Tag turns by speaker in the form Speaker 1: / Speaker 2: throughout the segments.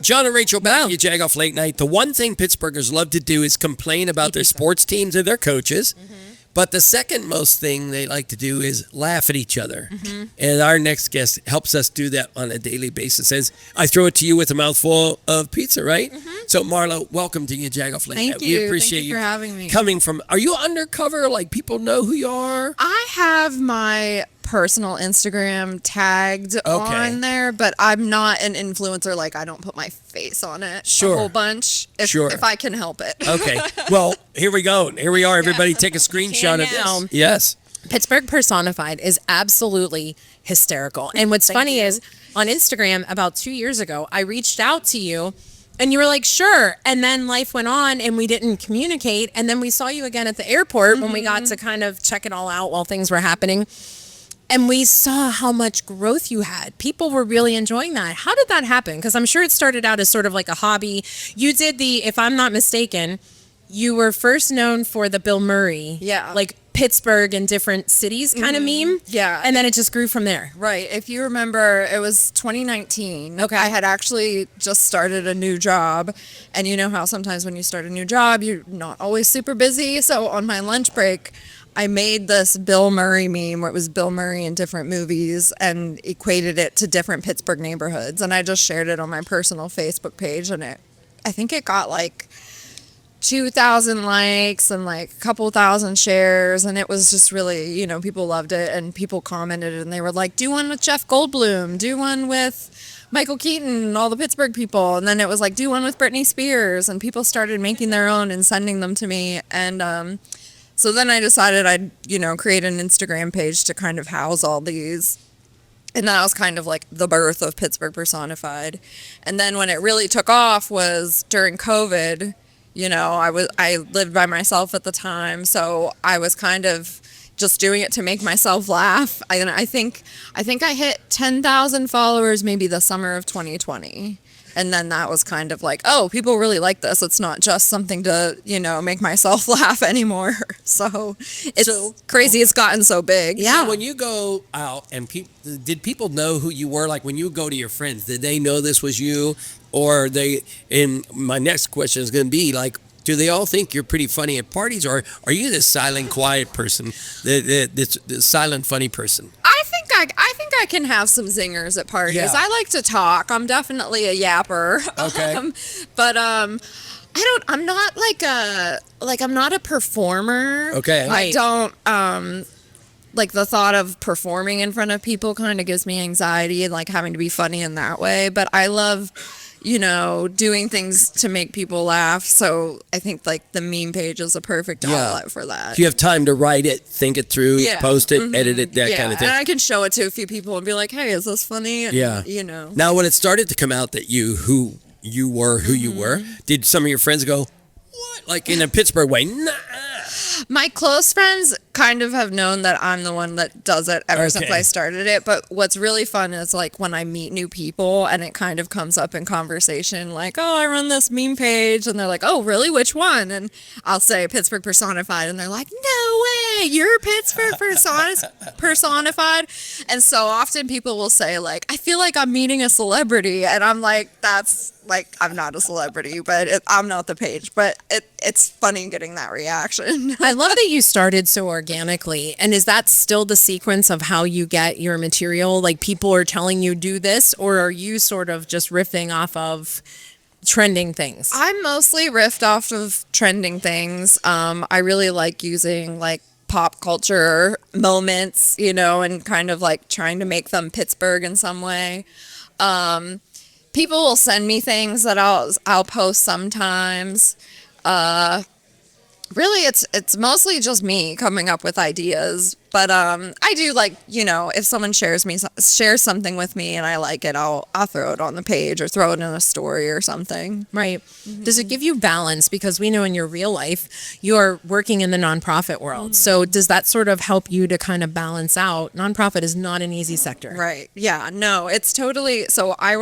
Speaker 1: John and Rachael back at YaJagoff Late Night. The one thing Pittsburghers love to do is complain about their sports teams or their coaches. But the second most thing they like to do is laugh at each other. And our next guest helps us do that on a daily basis. As I throw it to you with a mouthful of pizza, right? So Marla, welcome to YaJagoff Late Night.
Speaker 2: Thank you.
Speaker 1: We appreciate
Speaker 2: Thank you for having me.
Speaker 1: coming from. Are you undercover? Like people know who you are?
Speaker 2: I have my personal Instagram tagged on there, but I'm not an influencer. Like, I don't put my face on it a whole bunch if I can help it.
Speaker 1: Okay. Well, here we go. Here we are. Everybody take a screenshot of this. Yes.
Speaker 3: Pittsburgh Personified is absolutely hysterical. And what's funny is on Instagram about 2 years ago, I reached out to you and you were like, sure. And then life went on and we didn't communicate. And then we saw you again at the airport when we got to kind of check it all out while things were happening. And we saw how much growth you had. People were really enjoying that. How did that happen? Because I'm sure it started out as sort of like a hobby. You did if I'm not mistaken, you were first known for the Bill Murray.
Speaker 2: Yeah.
Speaker 3: Like Pittsburgh and different cities kind of meme.
Speaker 2: Yeah.
Speaker 3: And then it just grew from there.
Speaker 2: Right. If you remember, it was 2019. Okay. I had actually just started a new job. And you know how sometimes when you start a new job, you're not always super busy. So on my lunch break, I made this Bill Murray meme where it was Bill Murray in different movies and equated it to different Pittsburgh neighborhoods. And I just shared it on my personal Facebook page. And I think it got like 2,000 likes and like a couple thousand shares. And it was just really, people loved it. And people commented and they were like, do one with Jeff Goldblum, do one with Michael Keaton and all the Pittsburgh people. And then it was like, do one with Britney Spears. And people started making their own and sending them to me. And, so then I decided I'd, create an Instagram page to kind of house all these. And that was kind of like the birth of Pittsburgh Personified. And then when it really took off was during COVID. I lived by myself at the time, so I was kind of just doing it to make myself laugh. I think I hit 10,000 followers maybe the summer of 2020. And then that was kind of like, oh, people really like this. It's not just something to, make myself laugh anymore. So it's crazy. It's gotten so big.
Speaker 1: Yeah. So when you go out and did people know who you were? Like when you go to your friends, did they know this was you? Or and my next question is going to be like, do they all think you're pretty funny at parties? Or are you this silent, quiet person, this silent, funny person?
Speaker 2: I think I can have some zingers at parties. Yeah. I like to talk. I'm definitely a yapper.
Speaker 1: Okay.
Speaker 2: I'm not a performer.
Speaker 1: Okay.
Speaker 2: I don't like the thought of performing in front of people kind of gives me anxiety and like having to be funny in that way. But I love doing things to make people laugh. So I think like the meme page is a perfect outlet for that.
Speaker 1: Do you have time to write it, think it through, post it, edit it, that kind of thing?
Speaker 2: And I can show it to a few people and be like, hey, is this funny? And,
Speaker 1: Now, when it started to come out that who you were, did some of your friends go, what? Like in a Pittsburgh way? Nah.
Speaker 2: My close friends kind of have known that I'm the one that does it ever since I started it. But what's really fun is like when I meet new people and it kind of comes up in conversation like, oh, I run this meme page. And they're like, oh, really? Which one? And I'll say Pittsburgh Personified. And they're like, no way, you're Pittsburgh Personified. And so often people will say like, I feel like I'm meeting a celebrity. And I'm like, I'm not a celebrity, but I'm not the page. But it's funny getting that reaction.
Speaker 3: I love that you started so organically. And is that still the sequence of how you get your material? Like people are telling you do this, or are you sort of just riffing off of trending things?
Speaker 2: I'm mostly riffed off of trending things. I really like using like pop culture moments, and kind of like trying to make them Pittsburgh in some way. People will send me things that I'll post sometimes. Really, it's mostly just me coming up with ideas. But I do like, if someone shares something with me and I like it, I'll throw it on the page or throw it in a story or something.
Speaker 3: Right. Mm-hmm. Does it give you balance? Because we know in your real life, you're working in the nonprofit world. Mm-hmm. So does that sort of help you to kind of balance out? Nonprofit is not an easy sector.
Speaker 2: Right. Yeah. No, it's totally. So I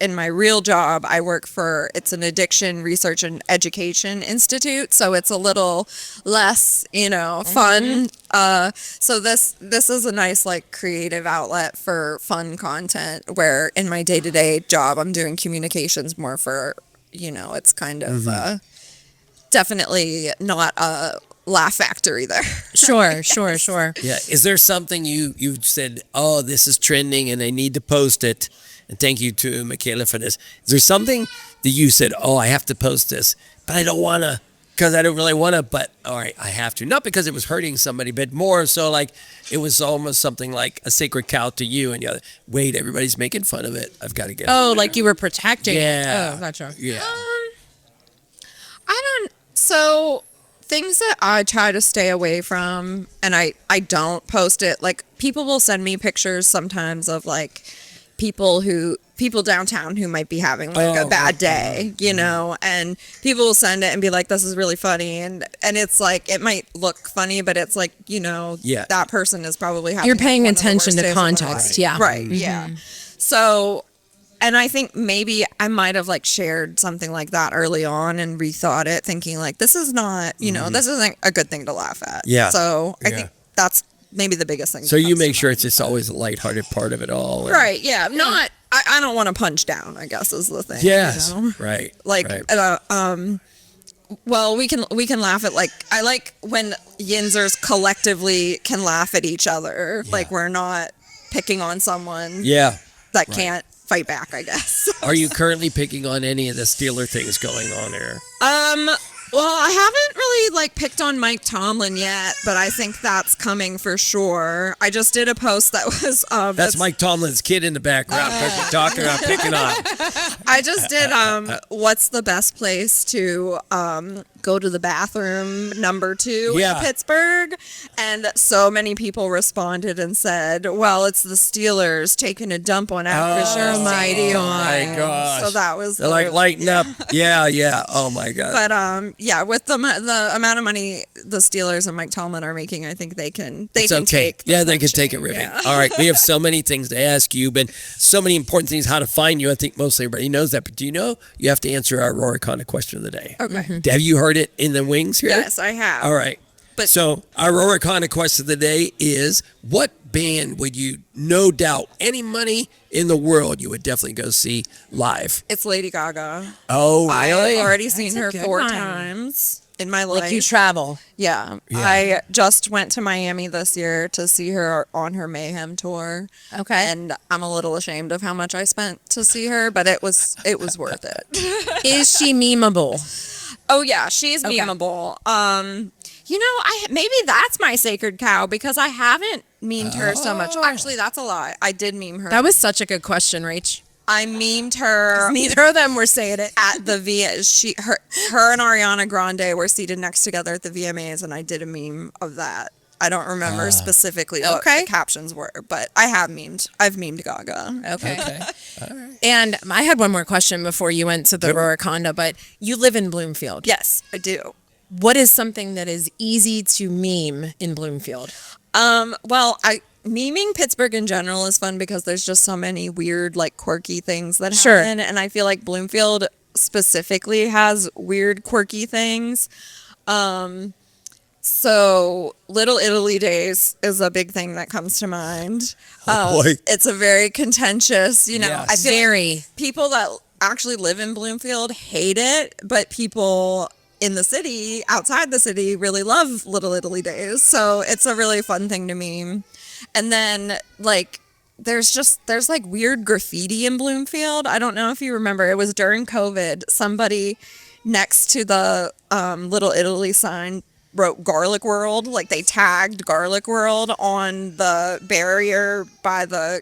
Speaker 2: in my real job, it's an addiction research and education institute. So it's a little less, fun So this is a nice like creative outlet for fun content where in my day-to-day job I'm doing communications more for, it's kind of definitely not a laugh factory there.
Speaker 3: Sure.
Speaker 1: Yeah. Is there something you said, oh, this is trending and they need to post it? And thank you to Michaela for this. Is there something that you said, oh, I have to post this, but I don't want to, because I don't really want to, but all right, I have to. Not because it was hurting somebody, but more so like it was almost something like a sacred cow to you. And you're, wait, everybody's making fun of it. I've got to get
Speaker 3: Oh, like you were protecting it.
Speaker 1: Yeah.
Speaker 3: Oh, gotcha.
Speaker 1: Yeah.
Speaker 2: So things that I try to stay away from, and I don't post it, like people will send me pictures sometimes of like people downtown who might be having like a bad day, and people will send it and be like, this is really funny. And it's like, it might look funny, but it's like, that person is probably having
Speaker 3: You're paying
Speaker 2: one of the
Speaker 3: attention
Speaker 2: worst
Speaker 3: to
Speaker 2: days of their
Speaker 3: context.
Speaker 2: life.
Speaker 3: Yeah.
Speaker 2: Right. Yeah. So, and I think maybe I might have like shared something like that early on and rethought it thinking like, this is not, this isn't a good thing to laugh at.
Speaker 1: Yeah.
Speaker 2: So I think that's maybe the biggest thing.
Speaker 1: So you make sure it's just always a lighthearted part of it all. And,
Speaker 2: right. Yeah. Not, I don't want to punch down, I guess is the thing.
Speaker 1: Yes. Right.
Speaker 2: Like,
Speaker 1: right.
Speaker 2: well, we can laugh at like, I like when Yinzers collectively can laugh at each other. Yeah. Like we're not picking on someone that can't fight back, I guess.
Speaker 1: Are you currently picking on any of the Steeler things going on there?
Speaker 2: Well, I haven't really like picked on Mike Tomlin yet, but I think that's coming for sure. I just did a post that was
Speaker 1: that's Mike Tomlin's kid in the background talking about picking on.
Speaker 2: I just did what's the best place to go to the bathroom #2 in Pittsburgh, and so many people responded and said, well, it's the Steelers taking a dump on Acrisure.
Speaker 1: Oh my gosh.
Speaker 2: So that was
Speaker 1: they're like lighting up. Yeah. Oh my god.
Speaker 2: But yeah, with the amount of money the Steelers and Mike Tomlin are making, I think they can take.
Speaker 1: Yeah, they can take it ribbing. Yeah. All right, we have so many things to ask you, but so many important things how to find you. I think mostly everybody knows that, but do you know you have to answer our Roricana question of the day?
Speaker 2: Okay.
Speaker 3: Mm-hmm.
Speaker 1: Have you heard it in the wings here?
Speaker 2: Yes, I have.
Speaker 1: All right.
Speaker 2: But
Speaker 1: so our Roricana question of the day is, what band would you, no doubt, any money in the world, you would definitely go see live?
Speaker 2: It's Lady Gaga.
Speaker 1: Oh, really?
Speaker 2: I've already seen her
Speaker 3: good
Speaker 2: 4
Speaker 3: one.
Speaker 2: times in my life.
Speaker 3: Like you travel.
Speaker 2: Yeah. I just went to Miami this year to see her on her Mayhem tour.
Speaker 3: Okay.
Speaker 2: And I'm a little ashamed of how much I spent to see her, but it was worth it.
Speaker 3: Is she memeable?
Speaker 2: Oh yeah, she's memeable. Maybe that's my sacred cow because I haven't memed her so much. Actually, that's a lie. I did meme her.
Speaker 3: That was such a good question, Rach.
Speaker 2: I memed her.
Speaker 3: Neither of them were saying it.
Speaker 2: At the her and Ariana Grande were seated next together at the VMAs, and I did a meme of that. I don't remember specifically what the captions were, but I've memed Gaga.
Speaker 3: Okay. All right. And I had one more question before you went to the Roricana, but you live in Bloomfield.
Speaker 2: Yes, I do.
Speaker 3: What is something that is easy to meme in Bloomfield?
Speaker 2: Memeing Pittsburgh in general is fun because there's just so many weird, like, quirky things that happen. And I feel like Bloomfield specifically has weird, quirky things. So Little Italy Days is a big thing that comes to mind. It's a very contentious, I feel like people that actually live in Bloomfield hate it, but people in the city, outside the city, really love Little Italy Days. So it's a really fun thing to meme. And then like there's like weird graffiti in Bloomfield. I don't know if you remember, it was during COVID. Somebody next to the Little Italy sign wrote Garlic World. Like they tagged Garlic World on the barrier by the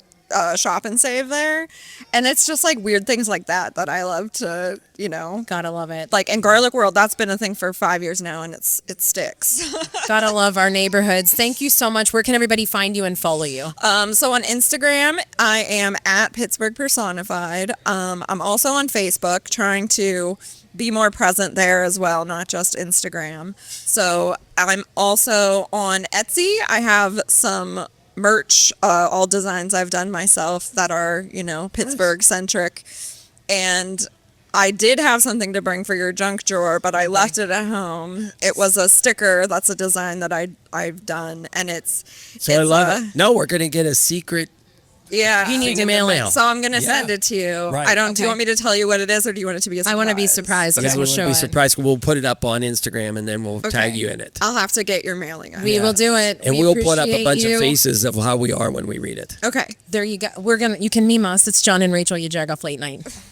Speaker 2: Shop and Save there. And it's just like weird things like that I love to,
Speaker 3: Gotta love it.
Speaker 2: Like, and Garlic World, that's been a thing for 5 years now, and it sticks.
Speaker 3: Gotta love our neighborhoods. Thank you so much. Where can everybody find you and follow you?
Speaker 2: So on Instagram, I am at Pittsburgh Personified. I'm also on Facebook, trying to be more present there as well, not just Instagram. So I'm also on Etsy. I have some merch, all designs I've done myself that are, Pittsburgh-centric. And I did have something to bring for your junk drawer, but I left it at home. It was a sticker. That's a design that I've done, and
Speaker 1: So I love it. No, we're gonna get a secret.
Speaker 2: Yeah.
Speaker 3: You need
Speaker 1: thing
Speaker 3: to
Speaker 1: in the
Speaker 3: mail it.
Speaker 1: mail.
Speaker 2: So I'm gonna
Speaker 1: Yeah.
Speaker 2: send it to you.
Speaker 1: Right.
Speaker 2: I don't. Do you
Speaker 3: Okay.
Speaker 2: want me to tell you what it is, or do you want it to be a surprise?
Speaker 3: I want to be surprised.
Speaker 1: Yeah,
Speaker 3: Okay,
Speaker 1: we'll
Speaker 3: we'll show
Speaker 1: be
Speaker 3: it.
Speaker 1: surprised. We'll put it up on Instagram and then we'll tag you in it.
Speaker 2: I'll have to get your mailing.
Speaker 3: We will do it.
Speaker 1: And
Speaker 3: We
Speaker 1: we'll put up a
Speaker 3: appreciate
Speaker 1: bunch
Speaker 3: you.
Speaker 1: of faces of how we are when we read it.
Speaker 2: Okay.
Speaker 3: There you go. You can meme us. It's John and Rachael, YaJagoff Late Night.